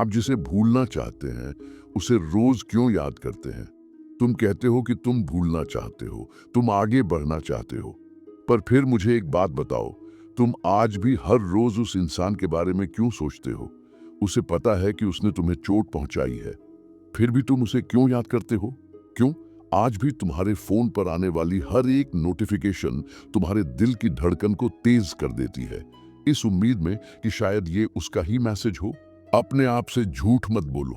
आप जिसे भूलना चाहते हैं उसे रोज क्यों याद करते हैं? तुम कहते हो कि तुम भूलना चाहते हो, तुम आगे बढ़ना चाहते हो, पर फिर मुझे एक बात बताओ, तुम आज भी हर रोज उस इंसान के बारे में क्यों सोचते हो? उसे पता है कि उसने तुम्हें चोट पहुंचाई है, फिर भी तुम उसे क्यों याद करते हो? क्यों? आज भी तुम्हारे फोन पर आने वाली हर एक नोटिफिकेशन तुम्हारे दिल की धड़कन को तेज कर देती है, इस उम्मीद में कि शायद ये उसका ही मैसेज हो। अपने आप से झूठ मत बोलो।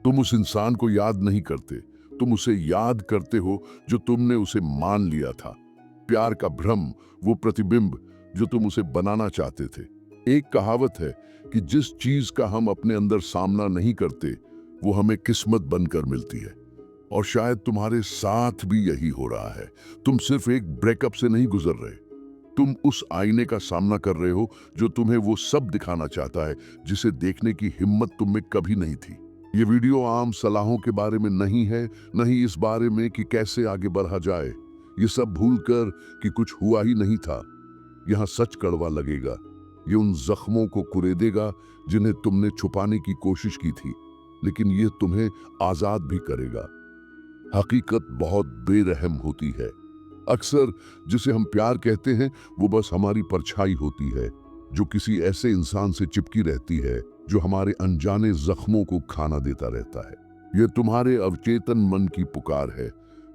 तुम उस इंसान को याद नहीं करते, तुम उसे याद करते हो जो तुमने उसे मान लिया था। प्यार का भ्रम, वो प्रतिबिंब जो तुम उसे बनाना चाहते थे। एक कहावत है कि जिस चीज का हम अपने अंदर सामना नहीं करते वो हमें किस्मत बनकर मिलती है, और शायद तुम्हारे साथ भी यही हो रहा है। तुम सिर्फ एक ब्रेकअप से नहीं गुजर रहे, तुम उस आईने का सामना कर रहे हो जो तुम्हें वो सब दिखाना चाहता है जिसे देखने की हिम्मत तुम में कभी नहीं थी। ये वीडियो आम सलाहों के बारे में नहीं है, नहीं इस बारे में कि कैसे आगे बढ़ा जाए। ये सब भूलकर कि कुछ हुआ ही नहीं था। यहाँ सच कड़वा लगेगा, ये उन जख्मों को कुरेदेगा जिन्हें तुमने छुपाने की कोशिश की थी, लेकिन ये तुम्हें आजाद भी करेगा। हकीकत बहुत बेरहम होती है। अक्सर जिसे हम प्यार कहते हैं वो बस हमारी परछाई होती है, जो किसी ऐसे इंसान से चिपकी रहती है जो हमारे अनजाने जख्मों को खाना देता रहता है। यह तुम्हारे अवचेतन मन की पुकार है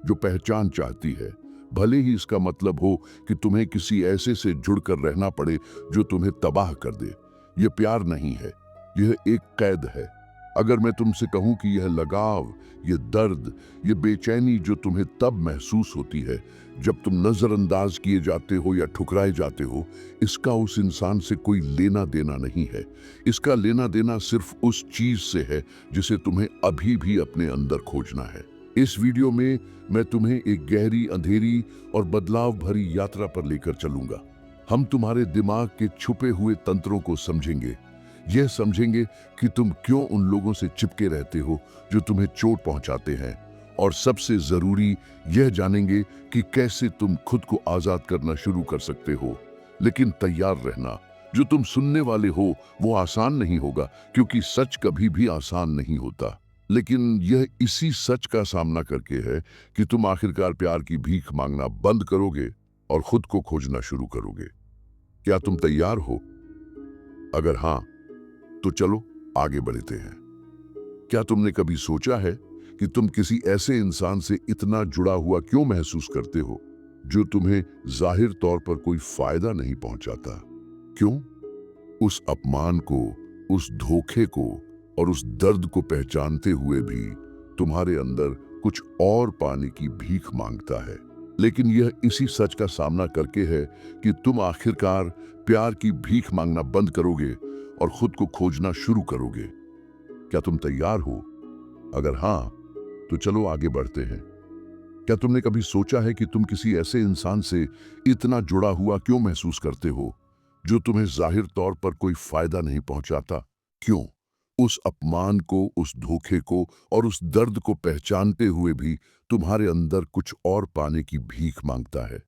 जो पहचान चाहती है, भले ही इसका मतलब हो कि तुम्हें किसी ऐसे से जुड़कर रहना पड़े जो तुम्हें तबाह कर दे। यह प्यार नहीं है, यह एक कैद है। अगर मैं तुमसे कहूं कि यह लगाव, यह दर्द, यह बेचैनी जो तुम्हें तब महसूस होती है जब तुम नजरअंदाज किए जाते हो या ठुकराए जाते हो, इसका उस इंसान से कोई लेना देना नहीं है। इसका लेना देना सिर्फ उस चीज से है जिसे तुम्हें अभी भी अपने अंदर खोजना है। इस वीडियो में मैं तुम्हें एक गहरी, अंधेरी और बदलाव भरी यात्रा पर लेकर चलूंगा। हम तुम्हारे दिमाग के छुपे हुए तंत्रों को समझेंगे, यह समझेंगे कि तुम क्यों उन लोगों से चिपके रहते हो जो तुम्हें चोट पहुंचाते हैं, और सबसे जरूरी यह जानेंगे कि कैसे तुम खुद को आजाद करना शुरू कर सकते हो। लेकिन तैयार रहना, जो तुम सुनने वाले हो वो आसान नहीं होगा, क्योंकि सच कभी भी आसान नहीं होता। लेकिन यह इसी सच का सामना करके है कि तुम आखिरकार प्यार की भीख मांगना बंद करोगे और खुद को खोजना शुरू करोगे। क्या तुम तैयार हो? अगर हाँ, तो चलो आगे बढ़ते हैं। क्या तुमने कभी सोचा है कि तुम किसी ऐसे इंसान से इतना जुड़ा हुआ क्यों महसूस करते हो जो तुम्हें जाहिर तौर पर कोई फायदा नहीं पहुंचाता? क्यों? उस अपमान को, उस धोखे को और उस दर्द को पहचानते हुए भी तुम्हारे अंदर कुछ और पाने की भीख मांगता है। लेकिन यह इसी सच का सामना करके है कि तुम आखिरकार प्यार की भीख मांगना बंद करोगे और खुद को खोजना शुरू करोगे। क्या तुम तैयार हो? अगर हाँ, तो चलो आगे बढ़ते हैं। क्या तुमने कभी सोचा है कि तुम किसी ऐसे इंसान से इतना जुड़ा हुआ क्यों महसूस करते हो जो तुम्हें जाहिर तौर पर कोई फायदा नहीं पहुंचाता? क्यों? उस अपमान को, उस धोखे को और उस दर्द को पहचानते हुए भी तुम्हारे अंदर कुछ और पाने की भीख मांगता है।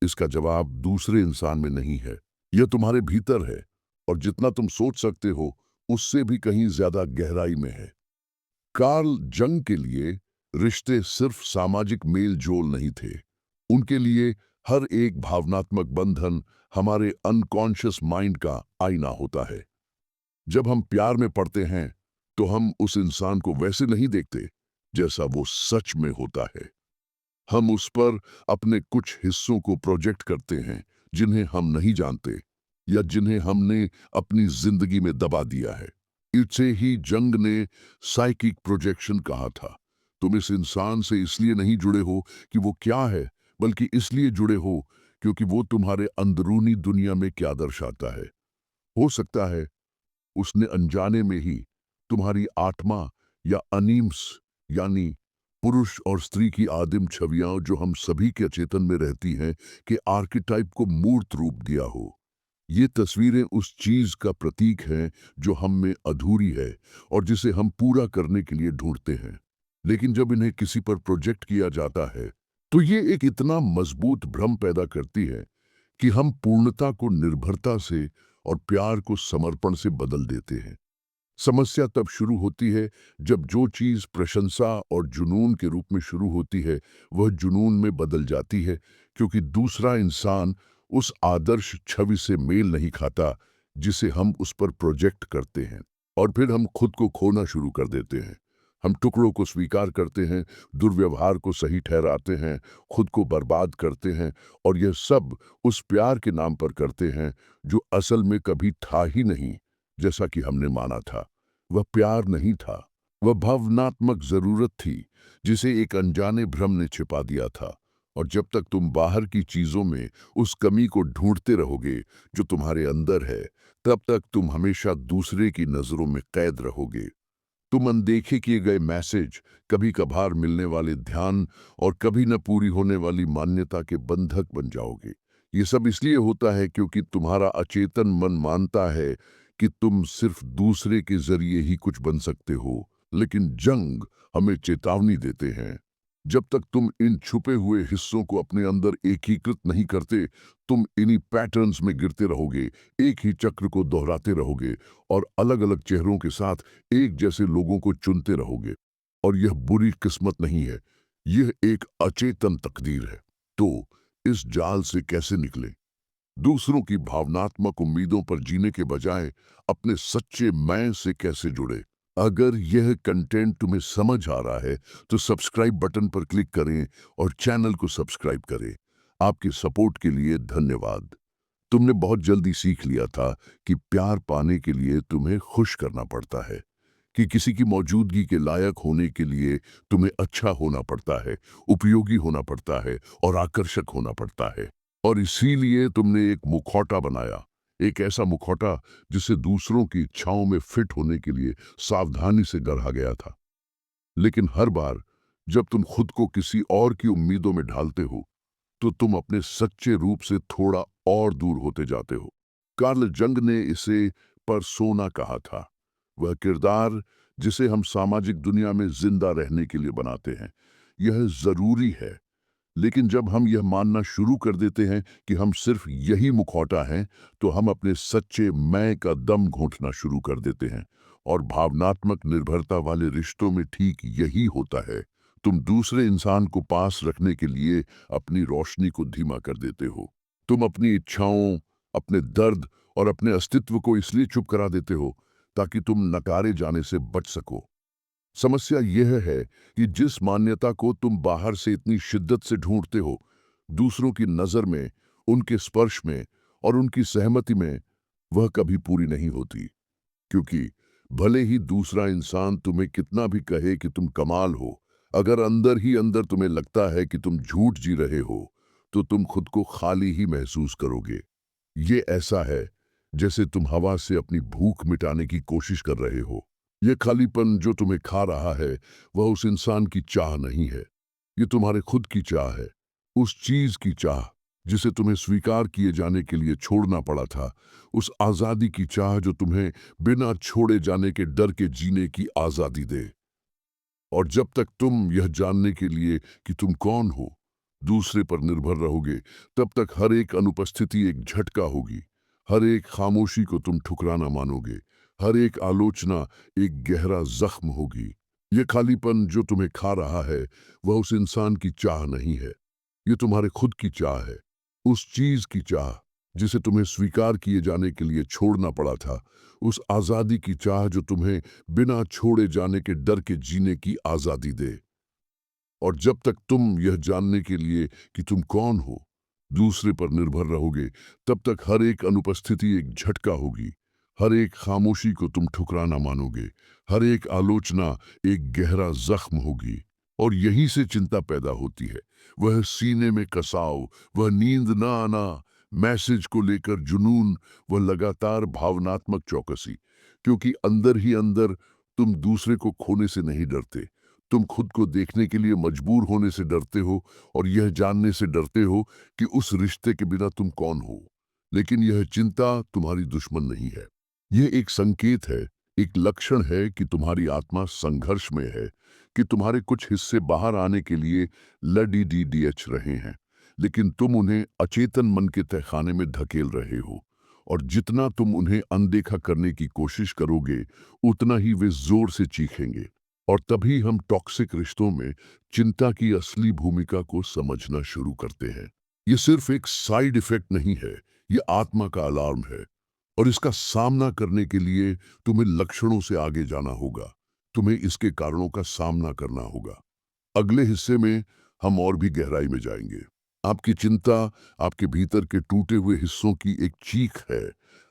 इसका जवाब दूसरे इंसान में नहीं है, यह तुम्हारे भीतर है, और जितना तुम सोच सकते हो उससे भी कहीं ज्यादा गहराई में है। कार्ल जंग के लिए रिश्ते सिर्फ सामाजिक मेल जोल नहीं थे। उनके लिए हर एक भावनात्मक बंधन हमारे अनकॉन्शियस माइंड का आईना होता है। जब हम प्यार में पड़ते हैं तो हम उस इंसान को वैसे नहीं देखते जैसा वो सच में होता है। हम उस पर अपने कुछ हिस्सों को प्रोजेक्ट करते हैं जिन्हें हम नहीं जानते या जिन्हें हमने अपनी जिंदगी में दबा दिया है। इसे ही जंग ने साइकिक प्रोजेक्शन कहा था। तुम इस इंसान से इसलिए नहीं जुड़े हो कि वो क्या है, बल्कि इसलिए जुड़े हो क्योंकि वो तुम्हारे अंदरूनी दुनिया में क्या दर्शाता है। हो सकता है उसने अनजाने में ही तुम्हारी आत्मा या अनीम्स, यानी पुरुष और स्त्री की आदिम छवियां जो हम सभी के चेतन में रहती हैं, के आर्किटाइप को मूर्त रूप दिया हो। ये तस्वीरें उस चीज का प्रतीक हैं जो हम में अधूरी है और जिसे हम पूरा करने के लिए ढूंढते हैं। लेकिन जब इन्हें किसी पर प्रोजेक्ट किया जाता है तो ये एक इतना मजबूत भ्रम पैदा करती है कि हम पूर्णता को निर्भरता से और प्यार को समर्पण से बदल देते हैं। समस्या तब शुरू होती है जब जो चीज़ प्रशंसा और जुनून के रूप में शुरू होती है वह जुनून में बदल जाती है, क्योंकि दूसरा इंसान उस आदर्श छवि से मेल नहीं खाता जिसे हम उस पर प्रोजेक्ट करते हैं। और फिर हम खुद को खोना शुरू कर देते हैं। हम टुकड़ों को स्वीकार करते हैं, दुर्व्यवहार को सही ठहराते हैं, खुद को बर्बाद करते हैं, और यह सब उस प्यार के नाम पर करते हैं जो असल में कभी था ही नहीं जैसा कि हमने माना था। वह प्यार नहीं था, वह भावनात्मक जरूरत थी जिसे एक अनजाने भ्रम ने छिपा दिया था। और जब तक तुम बाहर की चीजों में उस कमी को ढूंढते रहोगे जो तुम्हारे अंदर है, तब तक तुम हमेशा दूसरे की नजरों में कैद रहोगे। तुम अनदेखे किए गए मैसेज, कभी कभार मिलने वाले ध्यान और कभी न पूरी होने वाली मान्यता के बंधक बन जाओगे। ये सब इसलिए होता है क्योंकि तुम्हारा अचेतन मन मानता है कि तुम सिर्फ दूसरे के जरिए ही कुछ बन सकते हो। लेकिन जंग हमें चेतावनी देते हैं, जब तक तुम इन छुपे हुए हिस्सों को अपने अंदर एकीकृत नहीं करते, तुम इन्हीं पैटर्न्स में गिरते रहोगे, एक ही चक्र को दोहराते रहोगे और अलग अलग चेहरों के साथ एक जैसे लोगों को चुनते रहोगे। और यह बुरी किस्मत नहीं है, यह एक अचेतन तकदीर है। तो इस जाल से कैसे निकले? दूसरों की भावनात्मक उम्मीदों पर जीने के बजाय अपने सच्चे मैं से कैसे जुड़े? अगर यह कंटेंट तुम्हें समझ आ रहा है तो सब्सक्राइब बटन पर क्लिक करें और चैनल को सब्सक्राइब करें। आपके सपोर्ट के लिए धन्यवाद। तुमने बहुत जल्दी सीख लिया था कि प्यार पाने के लिए तुम्हें खुश करना पड़ता है, कि किसी की मौजूदगी के लायक होने के लिए तुम्हें अच्छा होना पड़ता है, उपयोगी होना पड़ता है और आकर्षक होना पड़ता है। और इसीलिए तुमने एक मुखौटा बनाया, एक ऐसा मुखौटा जिसे दूसरों की इच्छाओं में फिट होने के लिए सावधानी से गढ़ा गया था। लेकिन हर बार जब तुम खुद को किसी और की उम्मीदों में ढालते हो, तो तुम अपने सच्चे रूप से थोड़ा और दूर होते जाते हो। कार्ल जंग ने इसे परसोना कहा था, वह किरदार जिसे हम सामाजिक दुनिया में जिंदा रहने के लिए बनाते हैं। यह जरूरी है, लेकिन जब हम यह मानना शुरू कर देते हैं कि हम सिर्फ यही मुखौटा हैं, तो हम अपने सच्चे मैं का दम घोंटना शुरू कर देते हैं। और भावनात्मक निर्भरता वाले रिश्तों में ठीक यही होता है। तुम दूसरे इंसान को पास रखने के लिए अपनी रोशनी को धीमा कर देते हो। तुम अपनी इच्छाओं, अपने दर्द और अपने अस्तित्व को इसलिए चुप करा देते हो ताकि तुम नकारे जाने से बच सको। समस्या यह है कि जिस मान्यता को तुम बाहर से इतनी शिद्दत से ढूंढते हो, दूसरों की नजर में, उनके स्पर्श में और उनकी सहमति में, वह कभी पूरी नहीं होती। क्योंकि भले ही दूसरा इंसान तुम्हें कितना भी कहे कि तुम कमाल हो, अगर अंदर ही अंदर तुम्हें लगता है कि तुम झूठ जी रहे हो, तो तुम खुद को खाली ही महसूस करोगे। ये ऐसा है जैसे तुम हवा से अपनी भूख मिटाने की कोशिश कर रहे हो। ये खालीपन जो तुम्हें खा रहा है, वह उस इंसान की चाह नहीं है, ये तुम्हारे खुद की चाह है। उस चीज की चाह जिसे तुम्हें स्वीकार किए जाने के लिए छोड़ना पड़ा था, उस आजादी की चाह जो तुम्हें बिना छोड़े जाने के डर के जीने की आजादी दे। और जब तक तुम यह जानने के लिए कि तुम कौन हो दूसरे पर निर्भर रहोगे, तब तक हर एक अनुपस्थिति एक झटका होगी, हर एक खामोशी को तुम ठुकराना मानोगे, हर एक आलोचना एक गहरा जख्म होगी। ये खालीपन जो तुम्हें खा रहा है, वह उस इंसान की चाह नहीं है, ये तुम्हारे खुद की चाह है। उस चीज की चाह जिसे तुम्हें स्वीकार किए जाने के लिए छोड़ना पड़ा था, उस आजादी की चाह जो तुम्हें बिना छोड़े जाने के डर के जीने की आजादी दे। और जब तक तुम यह जानने के लिए कि तुम कौन हो दूसरे पर निर्भर रहोगे, तब तक हर एक अनुपस्थिति एक झटका होगी, हर एक खामोशी को तुम ठुकराना मानोगे, हर एक आलोचना एक गहरा जख्म होगी। और यहीं से चिंता पैदा होती है, वह सीने में कसाव, वह नींद ना आना, मैसेज को लेकर जुनून, वह लगातार भावनात्मक चौकसी। क्योंकि अंदर ही अंदर तुम दूसरे को खोने से नहीं डरते, तुम खुद को देखने के लिए मजबूर होने से डरते हो, और यह जानने से डरते हो कि उस रिश्ते के बिना तुम कौन हो। लेकिन यह चिंता तुम्हारी दुश्मन नहीं है, यह एक संकेत है, एक लक्षण है कि तुम्हारी आत्मा संघर्ष में है, कि तुम्हारे कुछ हिस्से बाहर आने के लिए लड़ी रहे हैं, लेकिन तुम उन्हें अचेतन मन के तहखाने में धकेल रहे हो। और जितना तुम उन्हें अनदेखा करने की कोशिश करोगे उतना ही वे जोर से चीखेंगे। और तभी हम टॉक्सिक रिश्तों में चिंता की असली भूमिका को समझना शुरू करते हैं। ये सिर्फ एक साइड इफेक्ट नहीं है, ये आत्मा का अलार्म है। और इसका सामना करने के लिए तुम्हें लक्षणों से आगे जाना होगा। तुम्हें इसके कारणों का सामना करना होगा। अगले हिस्से में हम और भी गहराई में जाएंगे। आपकी चिंता आपके भीतर के टूटे हुए हिस्सों की एक चीख है।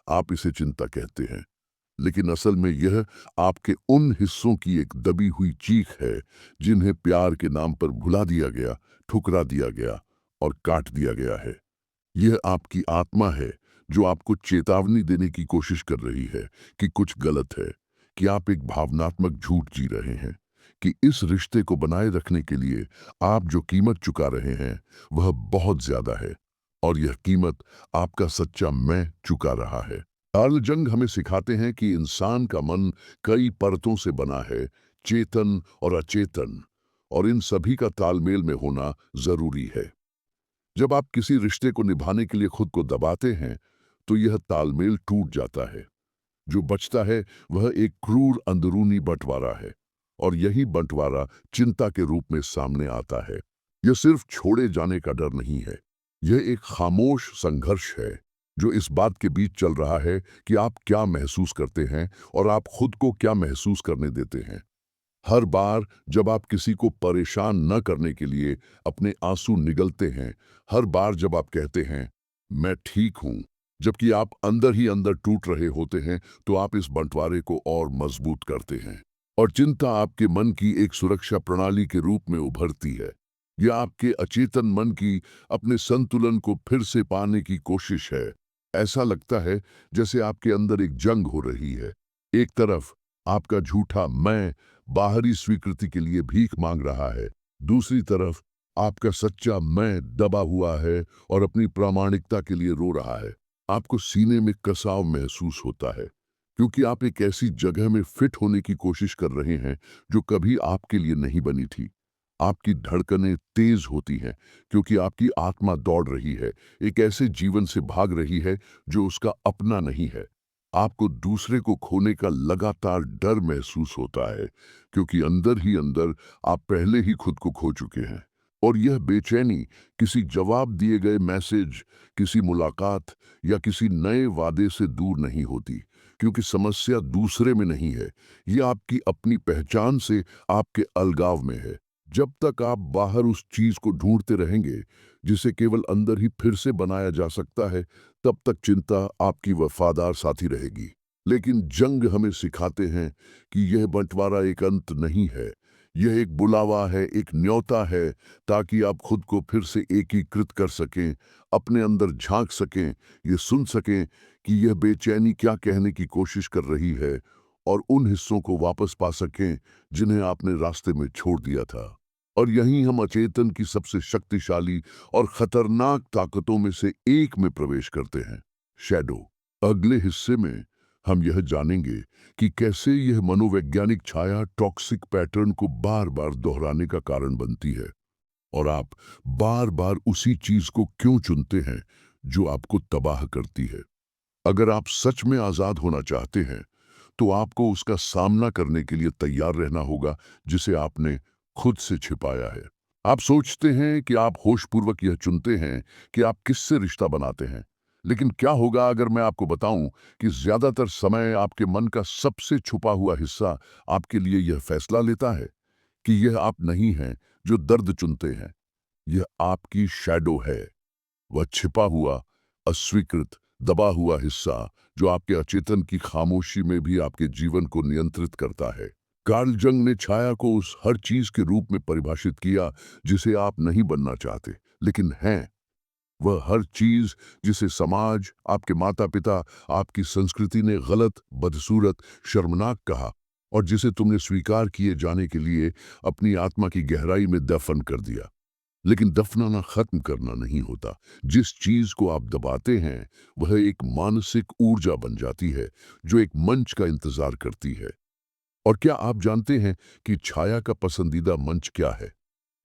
आप इसे चिंता कहते हैं, लेकिन असल में यह आपके उन हिस्सों की एक दबी हुई चीख है जिन्हें प्यार के नाम पर भुला दिया गया, ठुकरा दिया गया और काट दिया गया है। यह आपकी आत्मा है जो आपको चेतावनी देने की कोशिश कर रही है कि कुछ गलत है, कि आप एक भावनात्मक झूठ जी रहे हैं, कि इस रिश्ते को बनाए रखने के लिए आप जो कीमत चुका रहे हैं वह बहुत ज्यादा है, और यह कीमत आपका सच्चा मैं चुका रहा है। कार्ल जंग हमें सिखाते हैं कि इंसान का मन कई परतों से बना है, चेतन और अचेतन, और इन सभी का तालमेल में होना जरूरी है। जब आप किसी रिश्ते को निभाने के लिए खुद को दबाते हैं तो यह तालमेल टूट जाता है। जो बचता है वह एक क्रूर अंदरूनी बंटवारा है, और यही बंटवारा चिंता के रूप में सामने आता है। यह सिर्फ छोड़े जाने का डर नहीं है, यह एक खामोश संघर्ष है जो इस बात के बीच चल रहा है कि आप क्या महसूस करते हैं और आप खुद को क्या महसूस करने देते हैं। हर बार जब आप किसी को परेशान न करने के लिए अपने आंसू निगलते हैं, हर बार जब आप कहते हैं मैं ठीक हूं, जबकि आप अंदर ही अंदर टूट रहे होते हैं, तो आप इस बंटवारे को और मजबूत करते हैं। और चिंता आपके मन की एक सुरक्षा प्रणाली के रूप में उभरती है। यह आपके अचेतन मन की अपने संतुलन को फिर से पाने की कोशिश है। ऐसा लगता है जैसे आपके अंदर एक जंग हो रही है। एक तरफ आपका झूठा मैं बाहरी स्वीकृति के लिए भीख मांग रहा है, दूसरी तरफ आपका सच्चा मैं दबा हुआ है और अपनी प्रामाणिकता के लिए रो रहा है। आपको सीने में कसाव महसूस होता है, क्योंकि आप एक ऐसी जगह में फिट होने की कोशिश कर रहे हैं जो कभी आपके लिए नहीं बनी थी। आपकी धड़कनें तेज होती हैं क्योंकि आपकी आत्मा दौड़ रही है, एक ऐसे जीवन से भाग रही है जो उसका अपना नहीं है। आपको दूसरे को खोने का लगातार डर महसूस होता है, क्योंकि अंदर ही अंदर आप पहले ही खुद को खो चुके हैं। और यह बेचैनी किसी जवाब दिए गए मैसेज, किसी मुलाकात या किसी नए वादे से दूर नहीं होती, क्योंकि समस्या दूसरे में नहीं है, यह आपकी अपनी पहचान से आपके अलगाव में है। जब तक आप बाहर उस चीज को ढूंढते रहेंगे जिसे केवल अंदर ही फिर से बनाया जा सकता है, तब तक चिंता आपकी वफादार साथी रहेगी। लेकिन जंग हमें सिखाते हैं कि यह बंटवारा एक अंत नहीं है, यह एक बुलावा है, एक न्योता है, ताकि आप खुद को फिर से एकीकृत कर सकें, अपने अंदर झांक सकें, ये सुन सकें कि यह बेचैनी क्या कहने की कोशिश कर रही है, और उन हिस्सों को वापस पा सकें जिन्हें आपने रास्ते में छोड़ दिया था। और यहीं हम अचेतन की सबसे शक्तिशाली और खतरनाक ताकतों में से एक में प्रवेश करते हैं, शैडो। अगले हिस्से में हम यह जानेंगे कि कैसे यह मनोवैज्ञानिक छाया टॉक्सिक पैटर्न को बार बार दोहराने का कारण बनती है, और आप बार बार उसी चीज को क्यों चुनते हैं जो आपको तबाह करती है। अगर आप सच में आजाद होना चाहते हैं तो आपको उसका सामना करने के लिए तैयार रहना होगा जिसे आपने खुद से छिपाया है। आप सोचते हैं कि आप होशपूर्वक यह चुनते हैं कि आप किससे रिश्ता बनाते हैं, लेकिन क्या होगा अगर मैं आपको बताऊं कि ज्यादातर समय आपके मन का सबसे छुपा हुआ हिस्सा आपके लिए यह फैसला लेता है कि यह आप नहीं हैं जो दर्द चुनते हैं, यह आपकी शैडो है। वह छिपा हुआ, अस्वीकृत, दबा हुआ हिस्सा जो आपके अचेतन की खामोशी में भी आपके जीवन को नियंत्रित करता है। कार्ल जंग ने छाया को उस हर चीज के रूप में परिभाषित किया जिसे आप नहीं बनना चाहते, लेकिन हैं। वह हर चीज जिसे समाज, आपके माता पिता, आपकी संस्कृति ने गलत, बदसूरत, शर्मनाक कहा, और जिसे तुमने स्वीकार किए जाने के लिए अपनी आत्मा की गहराई में दफन कर दिया। लेकिन दफनाना खत्म करना नहीं होता। जिस चीज को आप दबाते हैं वह एक मानसिक ऊर्जा बन जाती है जो एक मंच का इंतजार करती है। और क्या आप जानते हैं कि छाया का पसंदीदा मंच क्या है?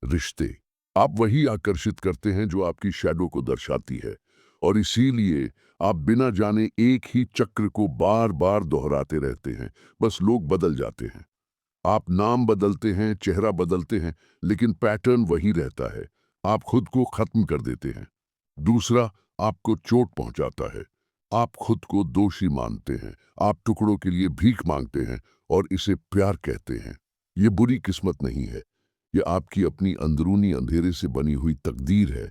रिश्ते। आप वही आकर्षित करते हैं जो आपकी शैडो को दर्शाती है, और इसीलिए आप बिना जाने एक ही चक्र को बार बार दोहराते रहते हैं। बस लोग बदल जाते हैं, आप नाम बदलते हैं, चेहरा बदलते हैं, लेकिन पैटर्न वही रहता है। आप खुद को खत्म कर देते हैं। दूसरा, आपको चोट पहुंचाता है। आप खुद को दोषी मानते हैं। आप टुकड़ों के लिए भीख मांगते हैं और इसे प्यार कहते हैं। ये बुरी किस्मत नहीं है, ये आपकी अपनी अंदरूनी अंधेरे से बनी हुई तकदीर है।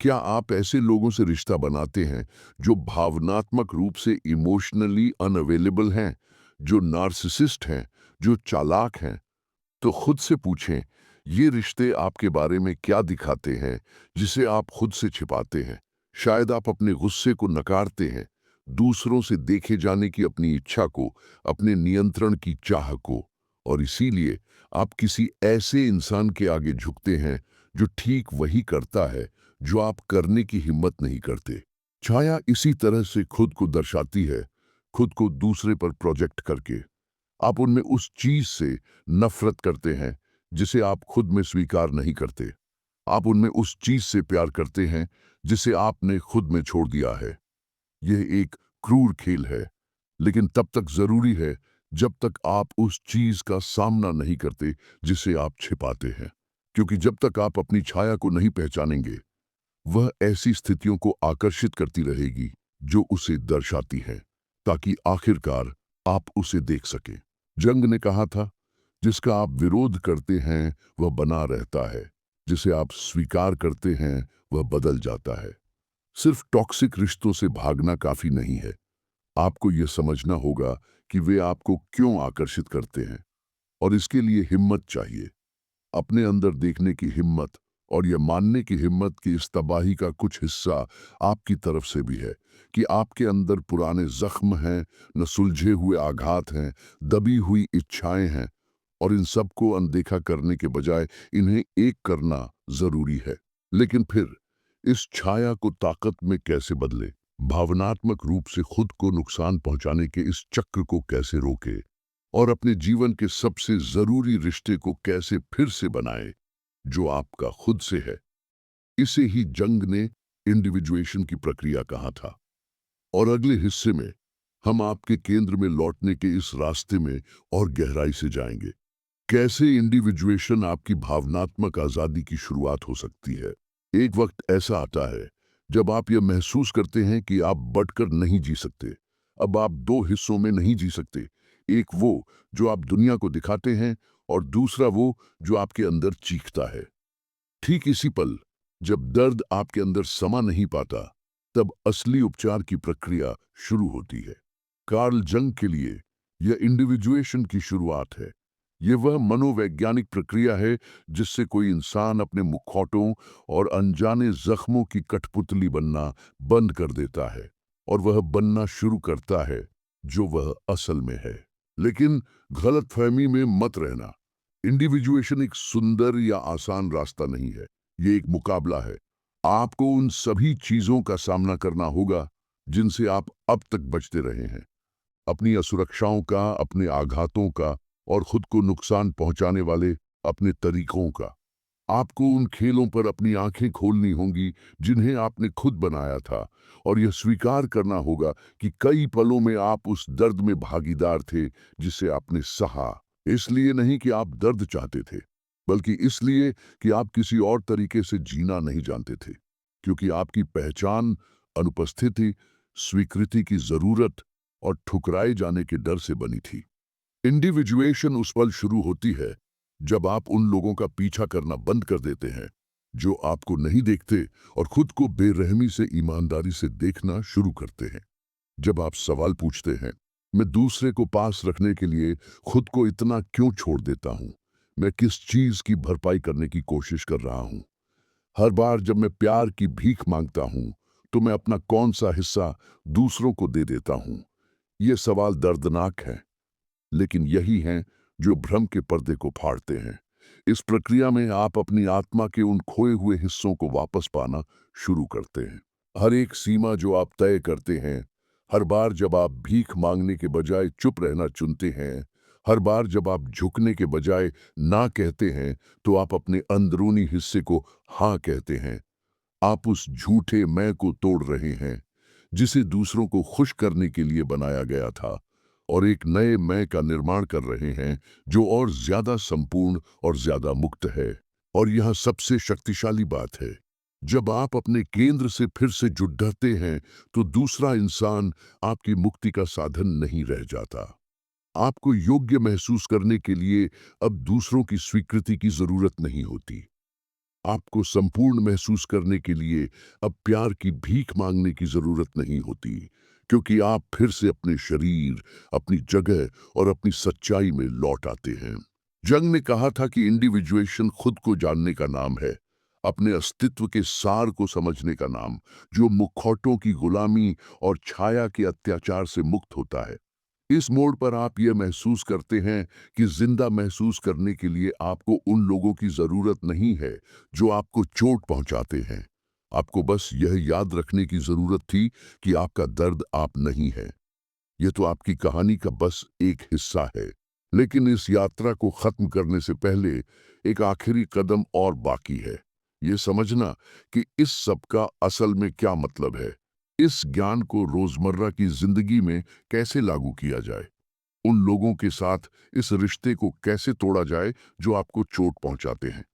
क्या आप ऐसे लोगों से रिश्ता बनाते हैं जो भावनात्मक रूप से इमोशनली अनअवेलेबल हैं, जो नार्सिसिस्ट हैं, जो चालाक हैं? तो खुद से पूछें, ये रिश्ते आपके बारे में क्या दिखाते हैं जिसे आप खुद से छिपाते हैं? शायद आप अपने गुस्से को नकारते हैं, दूसरों से देखे जाने की अपनी इच्छा को, अपने नियंत्रण की चाह को, और इसीलिए आप किसी ऐसे इंसान के आगे झुकते हैं जो ठीक वही करता है जो आप करने की हिम्मत नहीं करते। छाया इसी तरह से खुद को दर्शाती है, खुद को दूसरे पर प्रोजेक्ट करके। आप उनमें उस चीज से नफरत करते हैं जिसे आप खुद में स्वीकार नहीं करते। आप उनमें उस चीज से प्यार करते हैं जिसे आपने खुद में छोड़ दिया है। यह एक क्रूर खेल है, लेकिन तब तक जरूरी है जब तक आप उस चीज का सामना नहीं करते जिसे आप छिपाते हैं। क्योंकि जब तक आप अपनी छाया को नहीं पहचानेंगे, वह ऐसी स्थितियों को आकर्षित करती रहेगी जो उसे दर्शाती हैं, ताकि आखिरकार आप उसे देख सकें। जंग ने कहा था, जिसका आप विरोध करते हैं वह बना रहता है, जिसे आप स्वीकार करते हैं वह बदल जाता है। सिर्फ टॉक्सिक रिश्तों से भागना काफी नहीं है, आपको यह समझना होगा कि वे आपको क्यों आकर्षित करते हैं, और इसके लिए हिम्मत चाहिए। अपने अंदर देखने की हिम्मत, और यह मानने की हिम्मत कि इस तबाही का कुछ हिस्सा आपकी तरफ से भी है, कि आपके अंदर पुराने जख्म हैं, न सुलझे हुए आघात हैं, दबी हुई इच्छाएं हैं, और इन सब को अनदेखा करने के बजाय इन्हें एक करना जरूरी है। लेकिन फिर इस छाया को ताकत में कैसे बदले? भावनात्मक रूप से खुद को नुकसान पहुंचाने के इस चक्र को कैसे रोके, और अपने जीवन के सबसे जरूरी रिश्ते को कैसे फिर से बनाए जो आपका खुद से है? इसे ही जंग ने इंडिविजुएशन की प्रक्रिया कहा था। और अगले हिस्से में हम आपके केंद्र में लौटने के इस रास्ते में और गहराई से जाएंगे। कैसे इंडिविजुएशन आपकी भावनात्मक आजादी की शुरुआत हो सकती है। एक वक्त ऐसा आता है जब आप यह महसूस करते हैं कि आप बटकर नहीं जी सकते। अब आप दो हिस्सों में नहीं जी सकते, एक वो जो आप दुनिया को दिखाते हैं, और दूसरा वो जो आपके अंदर चीखता है। ठीक इसी पल, जब दर्द आपके अंदर समा नहीं पाता, तब असली उपचार की प्रक्रिया शुरू होती है। कार्ल जंग के लिए यह इंडिविजुएशन की शुरुआत है। यह वह मनोवैज्ञानिक प्रक्रिया है जिससे कोई इंसान अपने मुखौटों और अनजाने जख्मों की कठपुतली बनना बंद कर देता है, और वह बनना शुरू करता है जो वह असल में है। लेकिन गलतफहमी में मत रहना, इंडिविजुएशन एक सुंदर या आसान रास्ता नहीं है, ये एक मुकाबला है। आपको उन सभी चीजों का सामना करना होगा जिनसे आप अब तक बचते रहे हैं, अपनी असुरक्षाओं का, अपने आघातों का, और खुद को नुकसान पहुंचाने वाले अपने तरीकों का। आपको उन खेलों पर अपनी आंखें खोलनी होंगी जिन्हें आपने खुद बनाया था, और यह स्वीकार करना होगा कि कई पलों में आप उस दर्द में भागीदार थे जिसे आपने सहा। इसलिए नहीं कि आप दर्द चाहते थे, बल्कि इसलिए कि आप किसी और तरीके से जीना नहीं जानते थे, क्योंकि आपकी पहचान अनुपस्थिति, स्वीकृति की जरूरत और ठुकराए जाने के डर से बनी थी। इंडिविजुएशन उस पल शुरू होती है जब आप उन लोगों का पीछा करना बंद कर देते हैं जो आपको नहीं देखते, और खुद को बेरहमी से, ईमानदारी से देखना शुरू करते हैं। जब आप सवाल पूछते हैं, मैं दूसरे को पास रखने के लिए खुद को इतना क्यों छोड़ देता हूं? मैं किस चीज की भरपाई करने की कोशिश कर रहा हूं? हर बार जब मैं प्यार की भीख मांगता हूं, तो मैं अपना कौन सा हिस्सा दूसरों को दे देता हूं? ये सवाल दर्दनाक है, लेकिन यही हैं जो भ्रम के पर्दे को फाड़ते हैं। इस प्रक्रिया में आप अपनी आत्मा के उन खोए हुए हिस्सों को वापस पाना शुरू करते हैं। हर एक सीमा जो आप तय करते हैं, हर बार जब आप भीख मांगने के बजाय चुप रहना चुनते हैं, हर बार जब आप झुकने के बजाय ना कहते हैं, तो आप अपने अंदरूनी हिस्से को हाँ कहते हैं। आप उस झूठे मैं को तोड़ रहे हैं जिसे दूसरों को खुश करने के लिए बनाया गया था, और एक नए मैं का निर्माण कर रहे हैं जो और ज्यादा संपूर्ण और ज्यादा मुक्त है। और यह सबसे शक्तिशाली बात है, जब आप अपने केंद्र से फिर से जुड़ जाते हैं तो दूसरा इंसान आपकी मुक्ति का साधन नहीं रह जाता। आपको योग्य महसूस करने के लिए अब दूसरों की स्वीकृति की जरूरत नहीं होती। आपको संपूर्ण महसूस करने के लिए अब प्यार की भीख मांगने की जरूरत नहीं होती, क्योंकि आप फिर से अपने शरीर, अपनी जगह और अपनी सच्चाई में लौट आते हैं। जंग ने कहा था कि इंडिविजुएशन खुद को जानने का नाम है, अपने अस्तित्व के सार को समझने का नाम, जो मुखौटों की गुलामी और छाया के अत्याचार से मुक्त होता है। इस मोड़ पर आप यह महसूस करते हैं कि जिंदा महसूस करने के लिए आपको उन लोगों की जरूरत नहीं है जो आपको चोट पहुंचाते हैं। आपको बस यह याद रखने की जरूरत थी कि आपका दर्द आप नहीं है। यह तो आपकी कहानी का बस एक हिस्सा है। लेकिन इस यात्रा को खत्म करने से पहले एक आखिरी कदम और बाकी है। यह समझना कि इस सब का असल में क्या मतलब है। इस ज्ञान को रोजमर्रा की जिंदगी में कैसे लागू किया जाए। उन लोगों के साथ इस रिश्ते को कैसे तोड़ा जाए जो आपको चोट पहुंचाते हैं।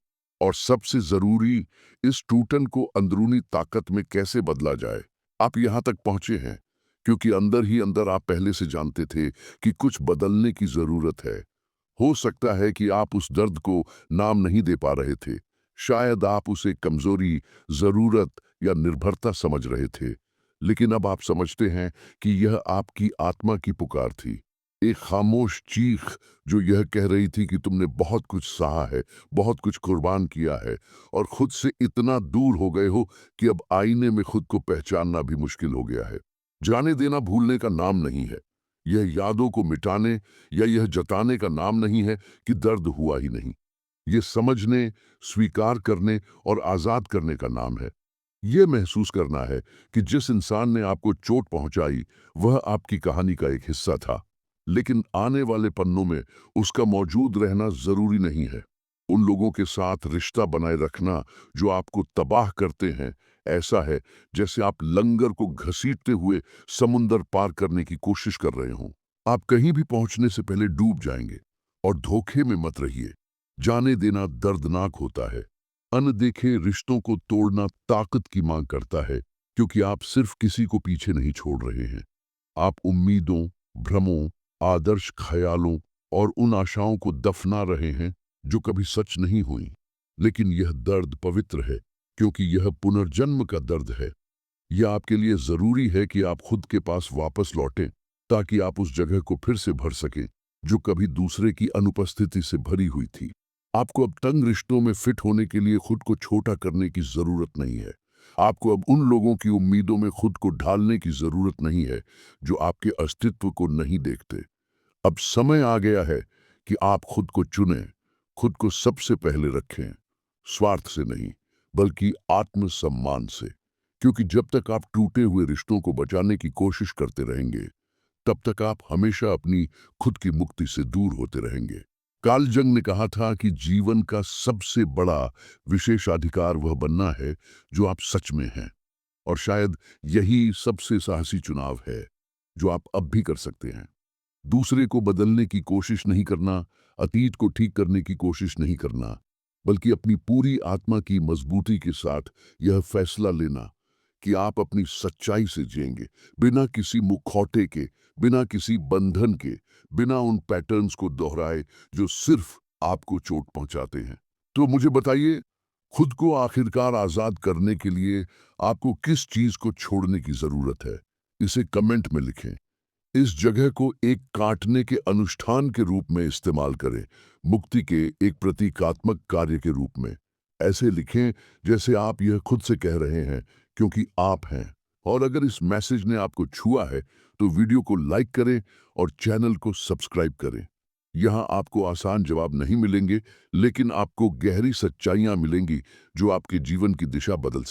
और सबसे जरूरी, इस टूटन को अंदरूनी ताकत में कैसे बदला जाए। आप यहां तक पहुंचे हैं क्योंकि अंदर ही अंदर आप पहले से जानते थे कि कुछ बदलने की जरूरत है। हो सकता है कि आप उस दर्द को नाम नहीं दे पा रहे थे। शायद आप उसे कमजोरी, जरूरत या निर्भरता समझ रहे थे। लेकिन अब आप समझते हैं कि यह आपकी आत्मा की पुकार थी। एक खामोश चीख जो यह कह रही थी कि तुमने बहुत कुछ सहा है, बहुत कुछ कुर्बान किया है, और खुद से इतना दूर हो गए हो कि अब आईने में खुद को पहचानना भी मुश्किल हो गया है। जाने देना भूलने का नाम नहीं है। यह यादों को मिटाने या यह जताने का नाम नहीं है कि दर्द हुआ ही नहीं। ये समझने, स्वीकार करने और आजाद करने का नाम है। ये महसूस करना है कि जिस इंसान ने आपको चोट पहुंचाई वह आपकी कहानी का एक हिस्सा था, लेकिन आने वाले पन्नों में उसका मौजूद रहना जरूरी नहीं है। उन लोगों के साथ रिश्ता बनाए रखना जो आपको तबाह करते हैं, ऐसा है जैसे आप लंगर को घसीटते हुए समुंदर पार करने की कोशिश कर रहे हों। आप कहीं भी पहुंचने से पहले डूब जाएंगे। और धोखे में मत रहिए। जाने देना दर्दनाक होता है। अनदेखे रिश्तों को तोड़ना ताकत की मांग करता है, क्योंकि आप सिर्फ किसी को पीछे नहीं छोड़ रहे हैं। आप उम्मीदों, भ्रमों, आदर्श ख्यालों और उन आशाओं को दफना रहे हैं जो कभी सच नहीं हुई। लेकिन यह दर्द पवित्र है, क्योंकि यह पुनर्जन्म का दर्द है। यह आपके लिए जरूरी है कि आप खुद के पास वापस लौटें, ताकि आप उस जगह को फिर से भर सकें जो कभी दूसरे की अनुपस्थिति से भरी हुई थी। आपको अब तंग रिश्तों में फिट होने के लिए खुद को छोटा करने की जरूरत नहीं है। आपको अब उन लोगों की उम्मीदों में खुद को ढालने की जरूरत नहीं है जो आपके अस्तित्व को नहीं देखते। अब समय आ गया है कि आप खुद को चुनें, खुद को सबसे पहले रखें, स्वार्थ से नहीं, बल्कि आत्मसम्मान से। क्योंकि जब तक आप टूटे हुए रिश्तों को बचाने की कोशिश करते रहेंगे, तब तक आप हमेशा अपनी खुद की मुक्ति से दूर होते रहेंगे। कार्ल जंग ने कहा था कि जीवन का सबसे बड़ा विशेषाधिकार वह बनना है जो आप सच में हैं। और शायद यही सबसे साहसी चुनाव है जो आप अब भी कर सकते हैं। दूसरे को बदलने की कोशिश नहीं करना, अतीत को ठीक करने की कोशिश नहीं करना, बल्कि अपनी पूरी आत्मा की मजबूती के साथ यह फैसला लेना कि आप अपनी सच्चाई से जिएंगे, बिना किसी मुखौटे के, बिना किसी बंधन के, बिना उन पैटर्न्स को दोहराए जो सिर्फ आपको चोट पहुंचाते हैं। तो मुझे बताइए, खुद को आखिरकार आजाद करने के लिए आपको किस चीज को छोड़ने की जरूरत है? इसे कमेंट में लिखें। इस जगह को एक काटने के अनुष्ठान के रूप में इस्तेमाल करें, मुक्ति के एक प्रतीकात्मक कार्य के रूप में। ऐसे लिखें जैसे आप यह खुद से कह रहे हैं, क्योंकि आप हैं। और अगर इस मैसेज ने आपको छुआ है तो वीडियो को लाइक करें और चैनल को सब्सक्राइब करें। यहाँ आपको आसान जवाब नहीं मिलेंगे, लेकिन आपको गहरी सच्चाइयाँ मिलेंगी जो आपके जीवन की दिशा बदल